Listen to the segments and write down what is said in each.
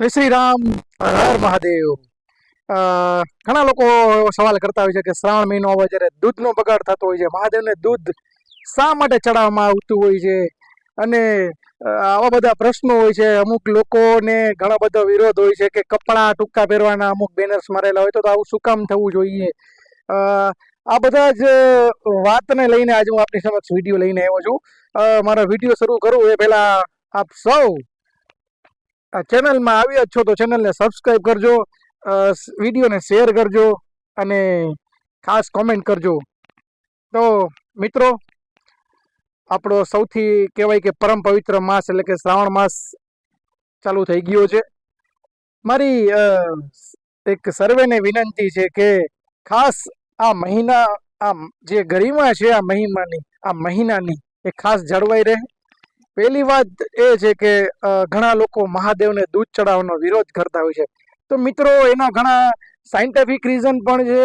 જય શ્રી રામ. હર હર મહાદેવ. ઘણા લોકો એવો સવાલ કરતા હોય છે કે શ્રાવણ મહિનો આવે જ્યારે દૂધનો બગાડ થતો હોય છે, મહાદેવને દૂધ શા માટે ચડાવવામાં આવતું હોય છે, અને આવા બધા પ્રશ્નો હોય છે. અમુક લોકોને ઘણો બધો વિરોધ હોય છે કે કપડાં ટૂંકા પહેરવાના અમુક બેનર્સ મારેલા હોય તો આવું શું કામ થવું જોઈએ. આ બધા જ વાતને લઈને આજે હું આપની સમક્ષ વિડીયો લઈને આવ્યો છું. મારો વિડીયો શરૂ કરું એ પહેલાં આપ સૌ આ ચેનલમાં આવ્યા છો તો ચેનલને સબસ્ક્રાઈબ કરજો, વિડીયોને શેર કરજો અને ખાસ કોમેન્ટ કરજો. તો મિત્રો, આપણો સૌથી કહેવાય કે પરમ પવિત્ર માસ એટલે કે શ્રાવણ માસ ચાલુ થઈ ગયો છે. મારી એક સર્વેને વિનંતી છે કે ખાસ આ મહિના, આ જે ગરિમા છે આ મહિનાની એ ખાસ જળવાઈ રહે. પહેલી વાત એ છે કે ઘણા લોકો મહાદેવને દૂધ ચડાવવાનો વિરોધ કરતા હોય છે. તો મિત્રો, એના ઘણા સાયન્ટિફિક રીઝન પણ છે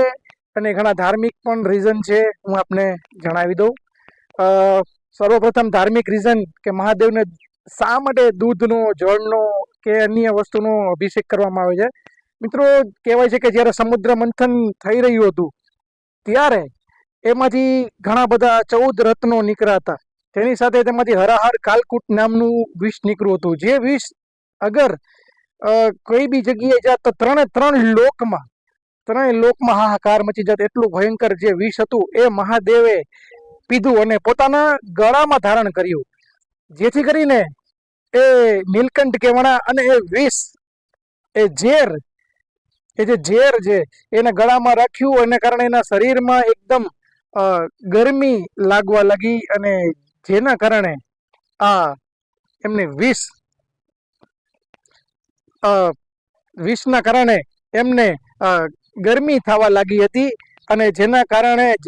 અને ઘણા ધાર્મિક પણ રીઝન છે. હું આપને જણાવી દઉં. સર્વપ્રથમ ધાર્મિક રીઝન કે મહાદેવને શા માટે દૂધનો, જળનો કે અન્ય વસ્તુનો અભિષેક કરવામાં આવે છે. મિત્રો, કહેવાય છે કે જ્યારે સમુદ્ર મંથન થઈ રહ્યું હતું ત્યારે એમાંથી ઘણા બધા 14 રત્નો નીકળ્યા હતા. તેની સાથે તેમાંથી હરાહર કાલકૂટ નામનું વિષ નીકળ્યું હતું. જે વિષ અગર કોઈ બી જગ્યાએ જાત તો ત્રણેય લોકમાં હાહાકાર મચી જાત. એટલું ભયંકર જે વિષ હતું એ મહાદેવે પીધું અને પોતાના ગળામાં ધારણ કર્યું, જેથી કરીને એ નીલકંઠ કેવણા અને એ વિષ, એ ઝેર છે એના ગળામાં રાખ્યું. એને કારણે એના શરીરમાં એકદમ ગરમી લાગવા લાગી અને જેના કારણે આ એમને વિષના કારણે એમને ગરમી થવા લાગી હતી અને જેના કારણે જ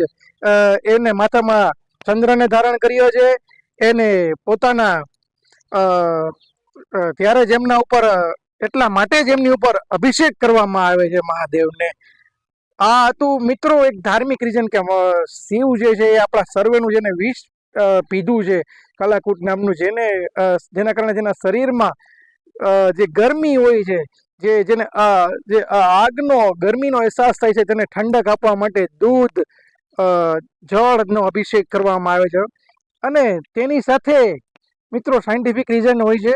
એને માથામાં ચંદ્રને ધારણ કર્યો છે. એને પોતાના ત્યારે જ એમના ઉપર, એટલા માટે જ એમની ઉપર અભિષેક કરવામાં આવે છે મહાદેવને. આ હતું મિત્રો એક ધાર્મિક રીઝન કે શિવ જે છે એ આપણા સર્વેનું જેને વિષ પીધું છે કાલાકૂટ નામનું, જેના કારણે જેના શરીરમાં જે ગરમી હોય છે, જેને જે આગનો ગરમીનો અહેસાસ થાય છે, તેને ઠંડક આપવા માટે દૂધ, જળનો અભિષેક કરવામાં આવે છે. અને તેની સાથે મિત્રો સાયન્ટિફિક રીઝન હોય છે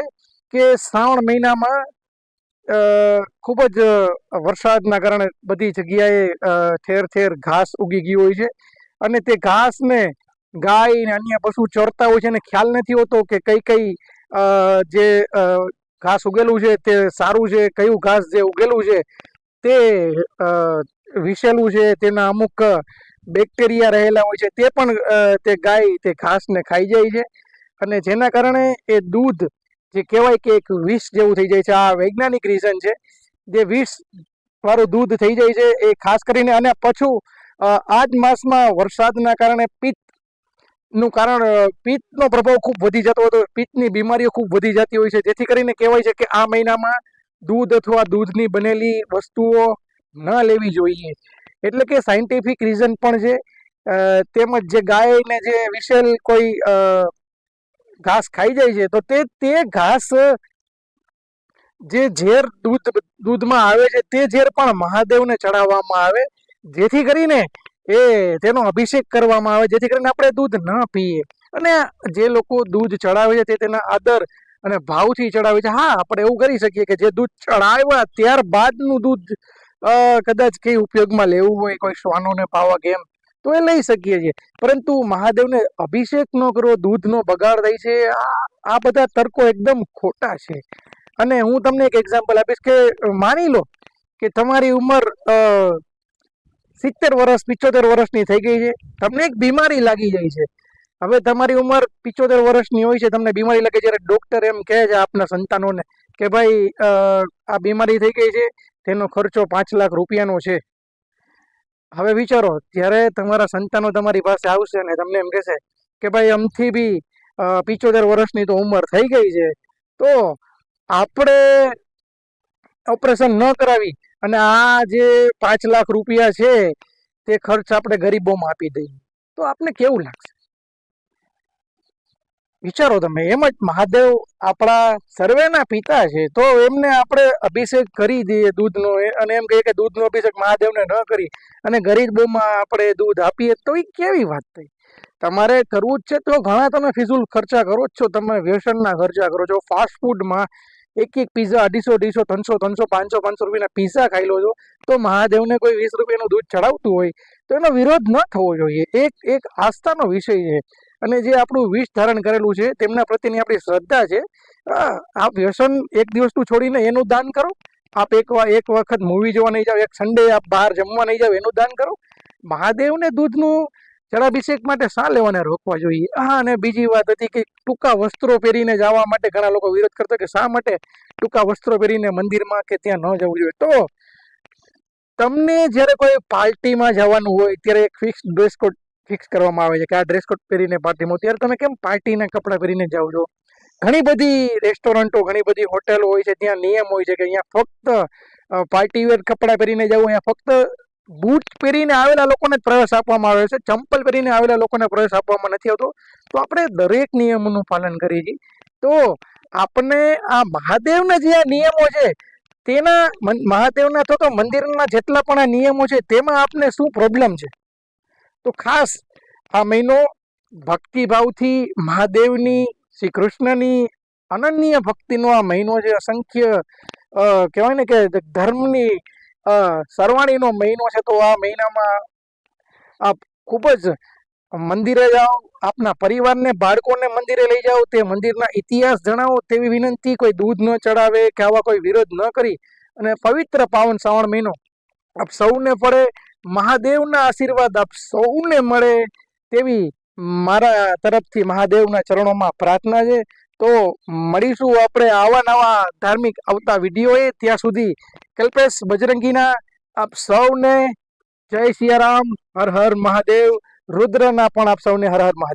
કે શ્રાવણ મહિનામાં ખૂબ જ વરસાદના કારણે બધી જગ્યાએ ઠેર ઠેર ઘાસ ઉગી ગયું હોય છે અને તે ઘાસને ગાય ને અન્ય પશુ ચરતા હોય છે અને ખ્યાલ નથી હોતો કે કઈ જે ઘાસ ઉગેલું છે તે સારું છે, કયું ઘાસ જે ઉગેલું છે તે વિષેલું છે, તેના અમુક બેક્ટેરિયા રહેલા હોય છે, તે પણ તે ગાય તે ઘાસને ખાઈ જાય છે અને જેના કારણે એ દૂધ જે કહેવાય કે એક વિષ જેવું થઈ જાય છે. આ વૈજ્ઞાનિક રીઝન છે. જે વિષ વાળું દૂધ થઈ જાય છે એ ખાસ કરીને. અને પાછું આ જ માસમાં વરસાદના કારણે પિત્તનો પ્રભાવ ખૂબ વધી જતો હતો. પિત્તની બીમારીઓ ખૂબ વધી જતી હોય છે, જેથી કરીને કહેવાય છે કે આ મહિનામાં દૂધ અથવા દૂધની બનેલી વસ્તુઓ ન લેવી જોઈએ. એટલે કે સાયન્ટિફિક રીઝન પણ છે. તેમજ જે ગાયને જે વિશેલ કોઈ ઘાસ ખાઈ જાય છે તો તે ઘાસ, જે ઝેર દૂધમાં આવે છે તે ઝેર પણ મહાદેવને ચડાવવામાં આવે, જેથી કરીને તેનો અભિષેક કરવામાં આવે, જેથી કરીને આપણે દૂધ ન પીએ. અને જે લોકો દૂધ ચડાવે છે તે તેના આદર અને ભાવથી ચડાવે છે. હા, આપણે એવું કરી શકીએ કે જે દૂધ ચડાવ્યા ત્યારબાદનું દૂધ કદાચ કઈ ઉપયોગમાં લેવું હોય, કોઈ શ્વાનોને પાવા કેમ, તો એ લઈ શકીએ છીએ. પરંતુ મહાદેવને અભિષેક ન કરવો, દૂધનો બગાડ થાય છે, આ બધા તર્કો એકદમ ખોટા છે. અને હું તમને એક એક્ઝામ્પલ આપીશ કે માની લો કે તમારી ઉંમર 70 વર્ષ 75 વર્ષની થઈ ગઈ છે, તમને એક બીમારી લાગી જાય છે. હવે તમારી ઉંમર 75 વર્ષની હોય છે, તમને બીમારી લાગે, જ્યારે ડોક્ટર એમ કહે છે આપના સંતાનોને કે ભાઈ આ બીમારી થઈ ગઈ છે, તેનો ખર્ચો 5 લાખ રૂપિયાનો છે. હવે વિચારો, જ્યારે તમારા સંતાનો તમારી પાસે આવશે અને તમને એમ કહેશે કે ભાઈ અમથી બી 75 વર્ષની તો ઉંમર થઈ ગઈ છે, તો આપણે ઓપરેશન ન કરાવી અને આ જે 5 લાખ રૂપિયા છે તે ખર્ચ આપણે ગરીબોમાં આપી દઈએ, તો આપને કેવું લાગશે? વિચારો તમે, એમ જ મહાદેવ આપણા સર્વેના પિતા છે, તો એમને આપણે અભિષેક કરી દઈએ દૂધનો અને એમ કહીએ કે દૂધનો અભિષેક મહાદેવને ન કરી અને ગરીબોમાં આપણે દૂધ આપીએ, તો એ કેવી વાત થઈ? તમારે કરવું જ છે તો ઘણા તમે ફિઝુલ ખર્ચા કરો જ છો, તમે વ્યસનના ખર્ચા કરો છો, ફાસ્ટ ફૂડમાં એક પીઝા 250 300 500 રૂપિયાના પીઝા ખાઈ લો છો, તો મહાદેવને કોઈ 20 રૂપિયાનું દૂધ ચડાવતું હોય તો એનો વિરોધ ન થવો જોઈએ. એક આસ્થાનો વિષય છે અને જે આપણું વિષ ધારણ કરેલું છે તેમના પ્રત્યેની આપણી શ્રદ્ધા છે. આપ વ્યસન એક દિવસનું છોડીને એનું દાન કરો. આપ એક વખત મૂવી જોવા નહીં જાઓ, એક સન્ડે આપ બહાર જમવા નહીં જાઓ, એનું દાન કરો. મહાદેવને દૂધનું જળાભિષેક માટે શા લેવાને રોકવા જોઈએ? અને બીજી વાત હતી કે ટૂંકા વસ્ત્રો પહેરીને જવા માટે ઘણા લોકો વિરોધ કરતા કે શા માટે ટૂંકા વસ્ત્રો પહેરીને મંદિરમાં કે ત્યાં ન જવું જોઈએ. તો તમને જ્યારે કોઈ પાર્ટીમાં જવાનું હોય ત્યારે એક ફિક્સ ડ્રેસ કોડ ફિક્સ કરવામાં આવે છે કે આ ડ્રેસ કોડ પહેરીને પાર્ટીમાં, ત્યારે તમે કેમ પાર્ટીના કપડાં પહેરીને જાઓ છો? ઘણી બધી રેસ્ટોરન્ટો, ઘણી બધી હોટેલો હોય છે, ત્યાં નિયમ હોય છે કે અહીંયા ફક્ત પાર્ટી વેર કપડાં પહેરીને જવું, અહીંયા ફક્ત બૂટ પહેરીને આવેલા લોકોને પ્રવેશ આપવામાં આવે છે, ચંપલ પહેરીને આવેલા લોકોને પ્રવેશ આપવામાં નથી આવતો. તો આપણે દરેક નિયમોનું પાલન કરીએ છીએ. તો આપણે આ મહાદેવના જે આ નિયમો છે તેના મહાદેવના તો મંદિરના જેટલા પણ આ નિયમો છે તેમાં આપને શું પ્રોબ્લેમ છે? તો ખાસ આ મહિનો ભક્તિભાવથી મહાદેવની, શ્રી કૃષ્ણની અનન્ય ભક્તિનો આ મહિનો છે. અસંખ્ય કહેવાય ને કે ધર્મની સરવાણીનો મહિનો છે. તો આ મહિનામાં આપ ખૂબ જ મંદિરે જાઓ, આપના પરિવારને, બાળકોને મંદિરે લઈ જાઓ, તે મંદિરના ઇતિહાસ જણાવો તેવી વિનંતી. કોઈ દૂધ ન ચડાવે કે આવા કોઈ વિરોધ ન કરી અને પવિત્ર પાવન શ્રાવણ મહિનો આપ સૌને પડે, મહાદેવના આશીર્વાદ આપ સૌને મળે તેવી મારા તરફથી મહાદેવના ચરણોમાં પ્રાર્થના છે. તો મળીશું આપણે આવા નવા ધાર્મિક આવતા વિડીયોએ. ત્યાં સુધી કલ્પેશ બજરંગીના આપ સૌને જય સિયારામ, હર હર મહાદેવ. રુદ્રના પણ આપ સૌને હર હર મહાદેવ.